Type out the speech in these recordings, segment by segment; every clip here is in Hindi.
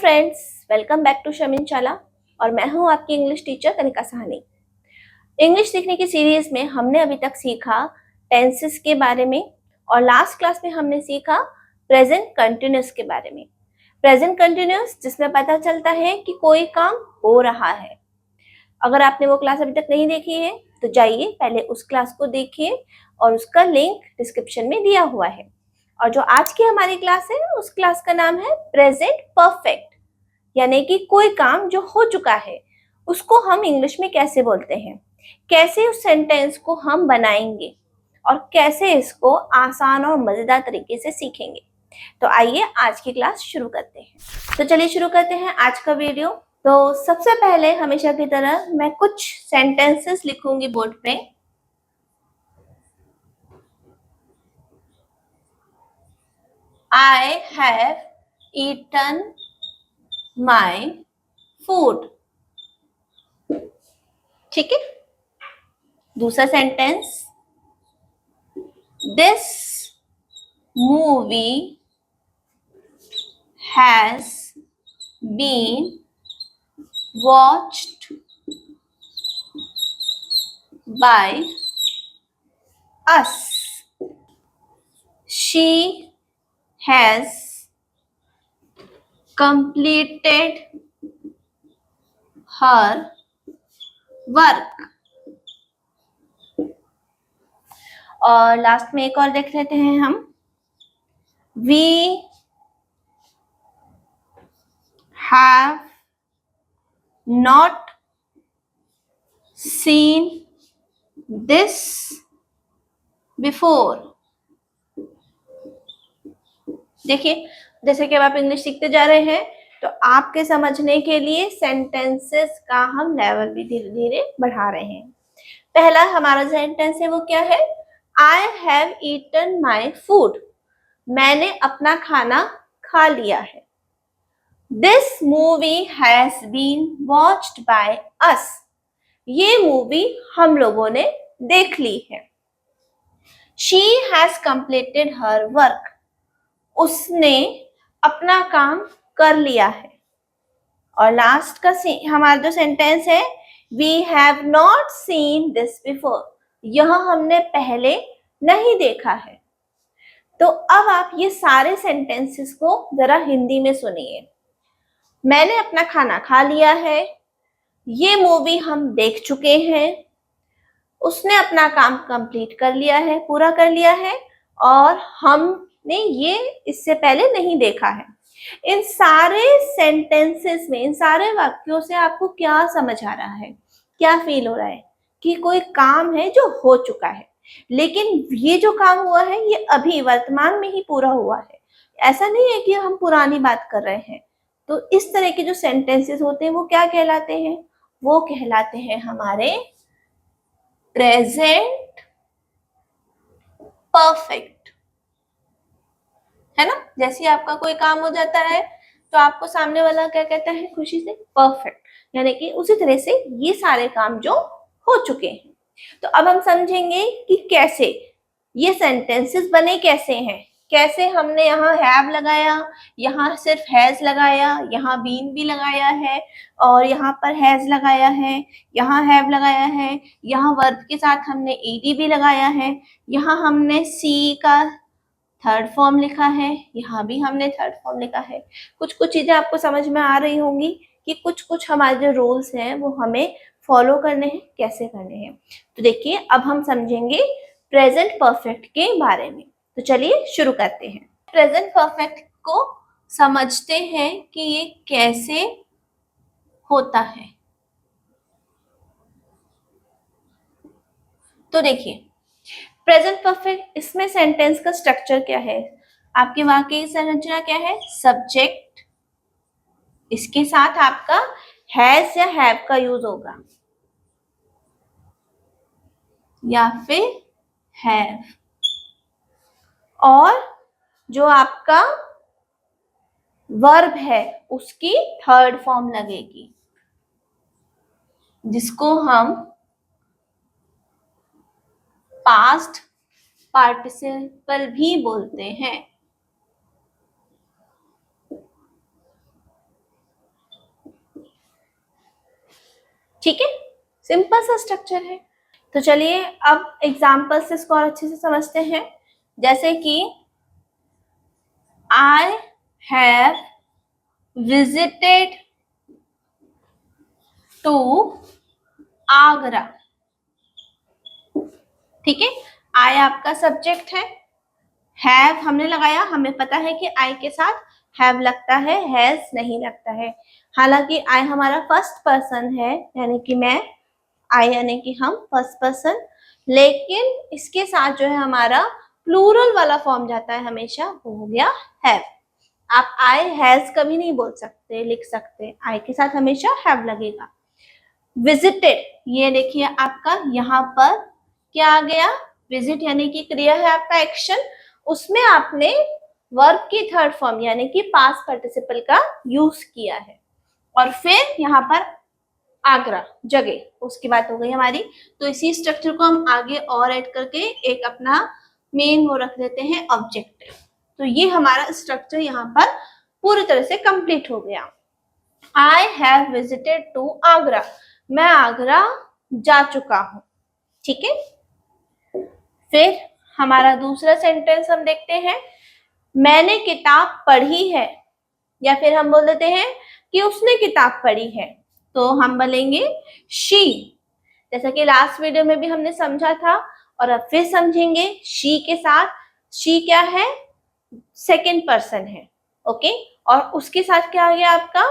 फ्रेंड्स, वेलकम बैक टू शमीन चाला और मैं हूं आपकी English teacher Kanika Sahni. English सीखने की सीरीज में हमने अभी तक सीखा टेंसेस के बारे में और लास्ट क्लास में हमने सीखा प्रेजेंट कंटिन्यूअस के बारे में। प्रेजेंट कंटिन्यूअस जिसमें पता चलता है कि कोई काम हो रहा है। अगर आपने वो क्लास अभी तक नहीं देखी है तो जाइए पहले उस क्लास को देखिए और उसका लिंक डिस्क्रिप्शन में दिया हुआ है। और जो आज की हमारी क्लास है उस क्लास का नाम है प्रेजेंट परफेक्ट, यानी कि कोई काम जो हो चुका है उसको हम इंग्लिश में कैसे बोलते हैं, कैसे उस सेंटेंस को हम बनाएंगे और कैसे इसको आसान और मजेदार तरीके से सीखेंगे। तो आइए आज की क्लास शुरू करते हैं। तो चलिए शुरू करते हैं आज का वीडियो। तो सबसे पहले हमेशा की तरह मैं कुछ सेंटेंसेस लिखूंगी बोर्ड पे। I have eaten my food। ठीक है। दूसरा sentence, this movie has been watched by us। She has completed her work। और लास्ट में एक और देख लेते हैं हम। We have not seen this before। देखिए, जैसे कि अब आप इंग्लिश सीखते जा रहे हैं तो आपके समझने के लिए सेंटेंसेस का हम लेवल भी धीरे धीरे बढ़ा रहे हैं। पहला हमारा सेंटेंस है वो क्या है? I have eaten my food. मैंने अपना खाना खा लिया है। This movie has been watched by us. ये मूवी हम लोगों ने देख ली है। She has completed her work. उसने अपना काम कर लिया है। और लास्ट का हमारा जो सेंटेंस है, we have not seen this before. यह हमने पहले नहीं देखा है। तो अब आप ये सारे सेंटेंसेस को जरा हिंदी में सुनिए। मैंने अपना खाना खा लिया है। ये मूवी हम देख चुके हैं। उसने अपना काम कंप्लीट कर लिया है, पूरा कर लिया है। और हमने ये इससे पहले नहीं देखा है। इन सारे सेंटेंसेस में, इन सारे वाक्यों से आपको क्या समझ आ रहा है, क्या फील हो रहा है? कि कोई काम है जो हो चुका है, लेकिन ये जो काम हुआ है ये अभी वर्तमान में ही पूरा हुआ है। ऐसा नहीं है कि हम पुरानी बात कर रहे हैं। तो इस तरह के जो सेंटेंसेस होते हैं वो क्या कहलाते हैं? वो कहलाते हैं हमारे प्रेजेंट परफेक्ट, है ना। जैसे आपका कोई काम हो जाता है तो आपको सामने वाला क्या कहता है? खुशी से परफेक्ट। यानी कि उसी तरह से ये सारे काम जो हो चुके हैं। तो अब हम समझेंगे कि कैसे ये सेंटेंसेस बने, कैसे हैं, कैसे हमने यहाँ हैव लगाया, यहाँ सिर्फ हैज लगाया, यहाँ बीन भी लगाया है और यहाँ पर हैज लगाया है, यहाँ हैव लगाया है, यहाँ वर्ब के साथ हमने ईडी भी लगाया है, यहाँ हमने सी का थर्ड फॉर्म लिखा है, यहाँ भी हमने थर्ड फॉर्म लिखा है। कुछ कुछ चीजें आपको समझ में आ रही होंगी कि कुछ कुछ हमारे जो रूल्स हैं वो हमें फॉलो करने हैं, कैसे करने हैं। तो देखिए अब हम समझेंगे प्रेजेंट परफेक्ट के बारे में। तो चलिए शुरू करते हैं। प्रेजेंट परफेक्ट को समझते हैं कि ये कैसे होता है। तो देखिए प्रेजेंट परफेक्ट, इसमें सेंटेंस का स्ट्रक्चर क्या है? आपके वाक्य की संरचना क्या है? सब्जेक्ट, इसके साथ आपका हैज या हैव का यूज होगा या फिर हैव, और जो आपका वर्ब है उसकी थर्ड फॉर्म लगेगी जिसको हम पास्ट पार्टिसिपल भी बोलते हैं। ठीक है, सिंपल सा स्ट्रक्चर है। तो चलिए अब एग्जाम्पल से इसको और अच्छे से समझते हैं। जैसे कि I have visited to Agra. ठीक है, आई आपका सब्जेक्ट है, हैव हमने लगाया, हमें पता है कि आई के साथ हैव लगता है, हैज नहीं लगता है। हालांकि आई हमारा फर्स्ट पर्सन है, यानी कि मैं, आई यानी कि हम फर्स्ट पर्सन, लेकिन इसके साथ जो है हमारा प्लूरल वाला फॉर्म जाता है हमेशा, वो हो गया हैव। आप आई हैज कभी नहीं बोल सकते, लिख सकते, आई के साथ हमेशा हैव लगेगा। विजिटेड, ये देखिए आपका यहाँ पर क्या आ गया, विजिट यानी कि क्रिया है आपका, एक्शन, उसमें आपने वर्ब की थर्ड फॉर्म यानी कि पास्ट पार्टिसिपल का यूज किया है। और फिर यहाँ पर आगरा जगह, उसकी बात हो गई हमारी। तो इसी स्ट्रक्चर को हम आगे और ऐड करके एक अपना मेन वो रख देते हैं, ऑब्जेक्टिव। तो ये हमारा स्ट्रक्चर यहाँ पर पूरी तरह से कंप्लीट हो गया। I have visited to Agra, मैं आगरा जा चुका हूं। ठीक है, फिर हमारा दूसरा सेंटेंस हम देखते हैं, मैंने किताब पढ़ी है, या फिर हम बोल देते हैं कि उसने किताब पढ़ी है, तो हम बोलेंगे शी। जैसा कि लास्ट वीडियो में भी हमने समझा था और अब फिर समझेंगे, शी के साथ, शी क्या है, सेकंड पर्सन है, ओके, और उसके साथ क्या आ गया आपका,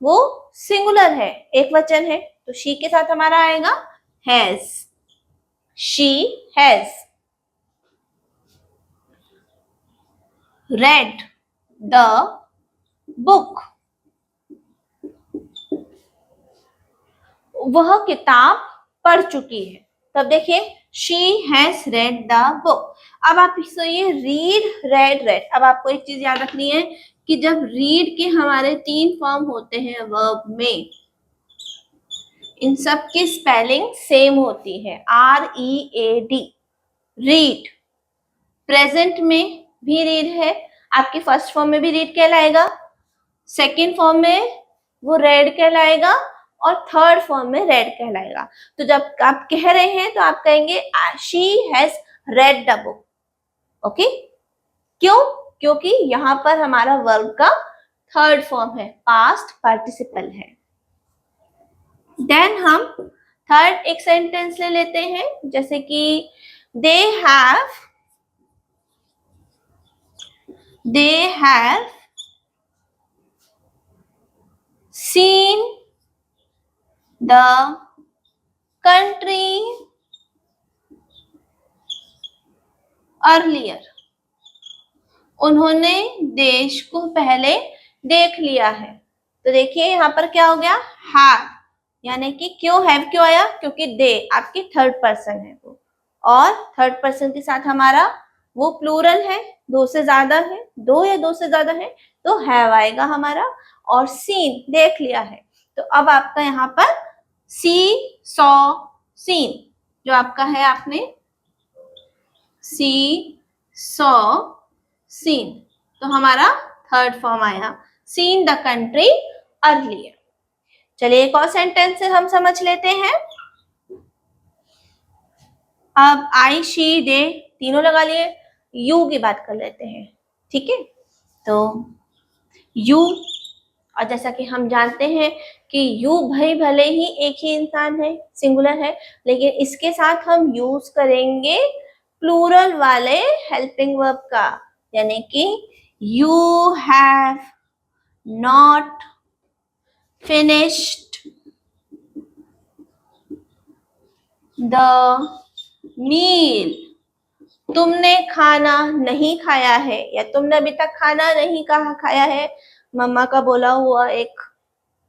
वो सिंगुलर है, एक वचन है, तो शी के साथ हमारा आएगा has, she has read the book, वह किताब पढ़ चुकी है। तब देखिए she has read the book। अब आप ये रीड, रेड, रेड, अब आपको एक चीज याद रखनी है कि जब रीड के हमारे 3 फॉर्म होते हैं वर्ब में, इन सब की स्पेलिंग सेम होती है, READ, रीड। प्रेजेंट में भी रीड है, आपकी फर्स्ट फॉर्म में भी रीड कहलाएगा, सेकेंड फॉर्म में वो रेड कहलाएगा, और थर्ड फॉर्म में रेड कहलाएगा। तो जब आप कह रहे हैं तो आप कहेंगे she has read the book, okay. क्यों? क्योंकि यहाँ पर हमारा वर्ब का थर्ड फॉर्म है, पास्ट पार्टिसिपल है। देन हम थर्ड एक सेंटेंस ले लेते हैं, जैसे कि they have seen the country earlier, उन्होंने देश को पहले देख लिया है। तो देखिए यहाँ पर क्या हो गया, हैव, यानी कि क्यों हैव क्यों आया, क्योंकि दे आपकी थर्ड पर्सन है वो, और थर्ड पर्सन के साथ हमारा वो प्लूरल है, 2 से ज्यादा है, 2 या 2 से ज्यादा है, तो हैव आएगा हमारा, और सीन देख लिया है। तो अब आपका यहाँ पर सी, सॉ, सीन, जो आपका है आपने सी, सॉ, सीन, तो हमारा थर्ड फॉर्म आया, सीन द कंट्री अर्लियर। चलिए एक और सेंटेंस से हम समझ लेते हैं। अब आई, शी, दे तीनों लगा लिए, यू की बात कर लेते हैं। ठीक है, तो यू, और जैसा कि हम जानते हैं कि यू भाई भले ही एक ही इंसान है, सिंगुलर है, लेकिन इसके साथ हम यूज करेंगे प्लूरल वाले हेल्पिंग वर्ब का, यानी कि you have not finished the meal, तुमने खाना नहीं खाया है, या तुमने अभी तक खाना नहीं खाया है, मम्मा का बोला हुआ एक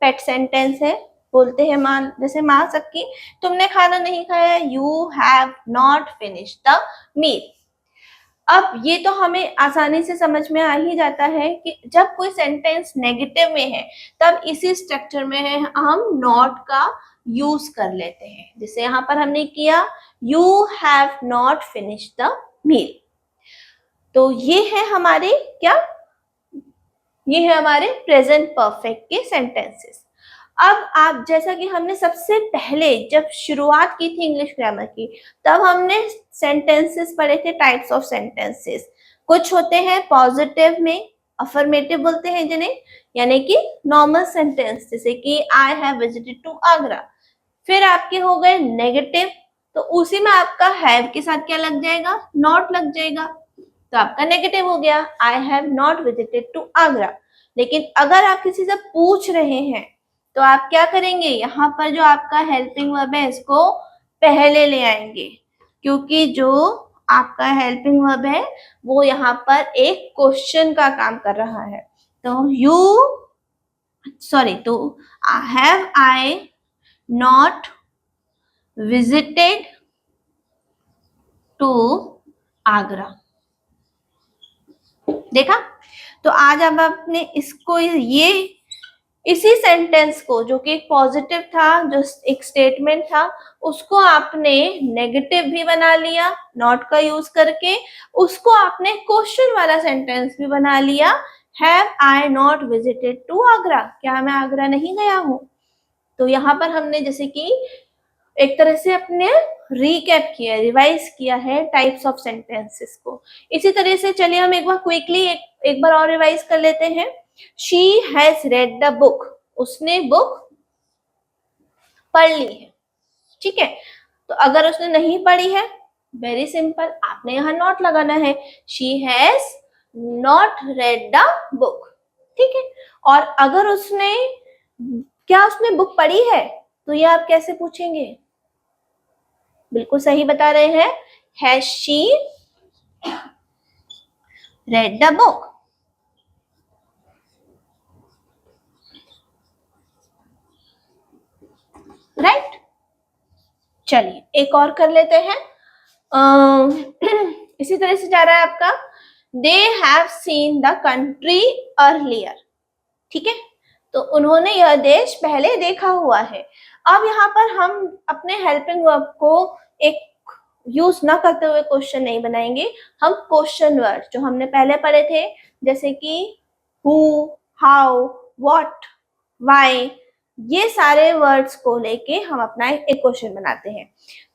पेट सेंटेंस है, बोलते हैं माँ, जैसे माँ सबकी, तुमने खाना नहीं खाया, you have not finished the meal. अब ये तो हमें आसानी से समझ में आ ही जाता है कि जब कोई सेंटेंस नेगेटिव में है तब इसी स्ट्रक्चर में है हम नॉट का यूज कर लेते हैं, जैसे यहाँ पर हमने किया, you have not finished the meal. तो ये है हमारे क्या, ये है हमारे प्रेजेंट परफेक्ट के सेंटेंसेस। अब आप, जैसा कि हमने सबसे पहले जब शुरुआत की थी इंग्लिश ग्रामर की, तब हमने सेंटेंसेस पढ़े थे, टाइप्स ऑफ सेंटेंसेस। कुछ होते हैं पॉजिटिव में, अफर्मेटिव बोलते हैं जिन्हें, यानी कि नॉर्मल सेंटेंस, जैसे कि I have visited to Agra. फिर आपके हो गए नेगेटिव, तो उसी में आपका हैव के साथ क्या लग जाएगा, नॉट लग जाएगा, तो आपका नेगेटिव हो गया, I have not visited to Agra. लेकिन अगर आप किसी से पूछ रहे हैं तो आप क्या करेंगे, यहाँ पर जो आपका हेल्पिंग वर्ब है इसको पहले ले आएंगे, क्योंकि जो आपका हेल्पिंग वर्ब है वो यहाँ पर एक क्वेश्चन का काम कर रहा है। तो have I not visited to Agra. देखा? तो आज अब आपने इसको, ये इसी सेंटेंस को, जो कि एक पॉजिटिव था, जो एक स्टेटमेंट था, उसको आपने नेगेटिव भी बना लिया नॉट का यूज करके, उसको आपने क्वेश्चन वाला सेंटेंस भी बना लिया, have I not visited to Agra, क्या मैं आगरा नहीं गया हूं। तो यहाँ पर हमने जैसे कि एक तरह से अपने रिकैप किया, रिवाइज किया है टाइप्स ऑफ सेंटेंसेस को। इसी तरह से चलिए हम एक बार क्विकली एक बार और रिवाइज कर लेते हैं। She has read the book, उसने बुक पढ़ ली है, ठीक है। तो अगर उसने नहीं पढ़ी है, वेरी सिंपल, आपने यहाँ नॉट लगाना है, she has not read the book, ठीक है। और अगर उसने, क्या उसने बुक पढ़ी है, तो ये आप कैसे पूछेंगे, बिल्कुल सही बता रहे हैं, has she read the book, right. चलिए एक और कर लेते हैं। इसी तरह से जा रहा है आपका, they have seen the country earlier, ठीक है, तो उन्होंने यह देश पहले देखा हुआ है। अब यहाँ पर हम अपने हेल्पिंग वर्ब को एक यूज ना करते हुए क्वेश्चन नहीं बनाएंगे, हम क्वेश्चन वर्ड जो हमने पहले पढ़े थे, जैसे कि हु, हाउ, व्हाट, व्हाई, ये सारे वर्ड्स को लेके हम अपना एक क्वेश्चन बनाते हैं।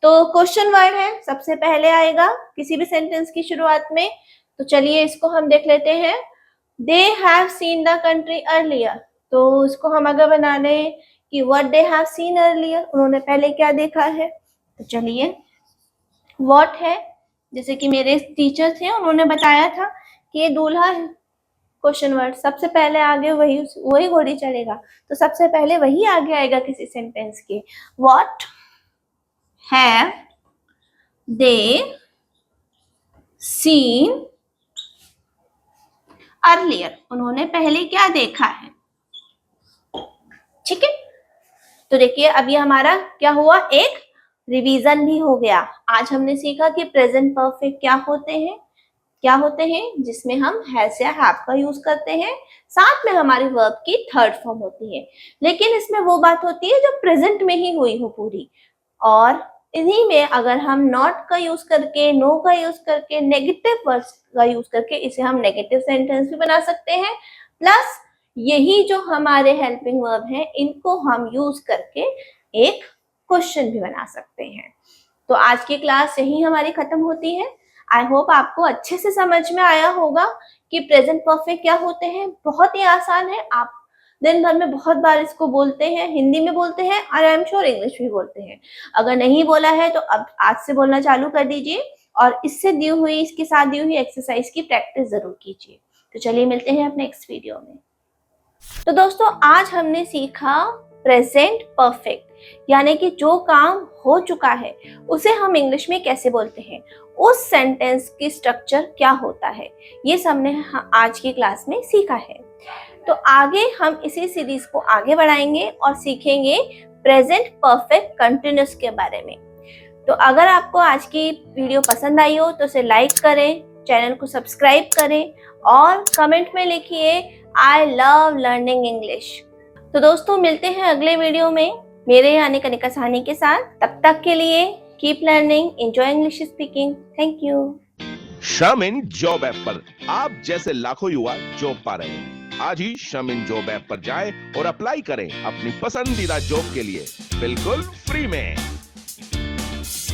तो क्वेश्चन वर्ड है, सबसे पहले आएगा किसी भी सेंटेंस की शुरुआत में। तो चलिए इसको हम देख लेते हैं। They have seen the country earlier, तो इसको हम अगर बना लें कि what they have seen earlier, उन्होंने पहले क्या देखा है। तो चलिए व्हाट है, जैसे कि मेरे टीचर थे, उन्होंने बताया था कि ये दूल्हा है, क्वेश्चन वर्ड सबसे पहले आगे वही घोड़ी चलेगा, तो सबसे पहले वही आगे आएगा किसी सेंटेंस के। What have they seen earlier, उन्होंने पहले क्या देखा है, ठीक है। तो देखिए अब ये हमारा क्या हुआ, एक रिवीजन भी हो गया। आज हमने सीखा कि प्रेजेंट परफेक्ट क्या होते हैं, जिसमें हम हैज या हैव का यूज करते हैं, साथ में हमारी वर्ब की थर्ड फॉर्म होती है। लेकिन इसमें वो बात होती है जो प्रेजेंट में ही हुई हो पूरी, और इन्हीं में अगर हम नॉट का यूज करके, नो का यूज करके, नेगेटिव वर्ड्स का यूज करके इसे हम नेगेटिव सेंटेंस भी बना सकते हैं। प्लस यही जो हमारे हेल्पिंग वर्ब हैं, इनको हम यूज करके एक क्वेश्चन भी बना सकते हैं। तो आज की क्लास यही हमारी खत्म होती है। आई होप आपको अच्छे से समझ में आया होगा कि प्रेजेंट परफेक्ट क्या होते हैं। बहुत ही आसान है, आप दिन भर में बहुत बार इसको बोलते हैं, हिंदी में बोलते हैं और आई एम श्योर इंग्लिश भी बोलते हैं। अगर नहीं बोला है तो अब आज से बोलना चालू कर दीजिए और इसके साथ दी हुई एक्सरसाइज की प्रैक्टिस जरूर कीजिए। तो चलिए मिलते हैं अपने नेक्स्ट वीडियो में। तो दोस्तों आज हमने सीखा प्रेजेंट परफेक्ट, यानी कि जो काम हो चुका है उसे हम इंग्लिश में कैसे बोलते हैं, उस सेंटेंस की स्ट्रक्चर क्या होता है, ये सबने आज की क्लास में सीखा है। तो आगे हम इसी सीरीज को आगे बढ़ाएंगे और सीखेंगे प्रेजेंट परफेक्ट कंटिन्यूअस के बारे में। तो अगर आपको आज की वीडियो पसंद आई हो तो इसे लाइक करें, चैनल को सब्सक्राइब करें और कमेंट में लिखिए आई लव लर्निंग इंग्लिश। तो दोस्तों मिलते हैं अगले वीडियो में मेरे यानी कनिका साहनी के साथ। तब तक के लिए keep learning, enjoy English speaking. Thank you. शामिन जॉब ऐप पर आप जैसे लाखों युवा जॉब पा रहे हैं। आज ही श्रम इन जॉब ऐप पर जाएं और अप्लाई करें अपनी पसंदीदा जॉब के लिए बिल्कुल फ्री में।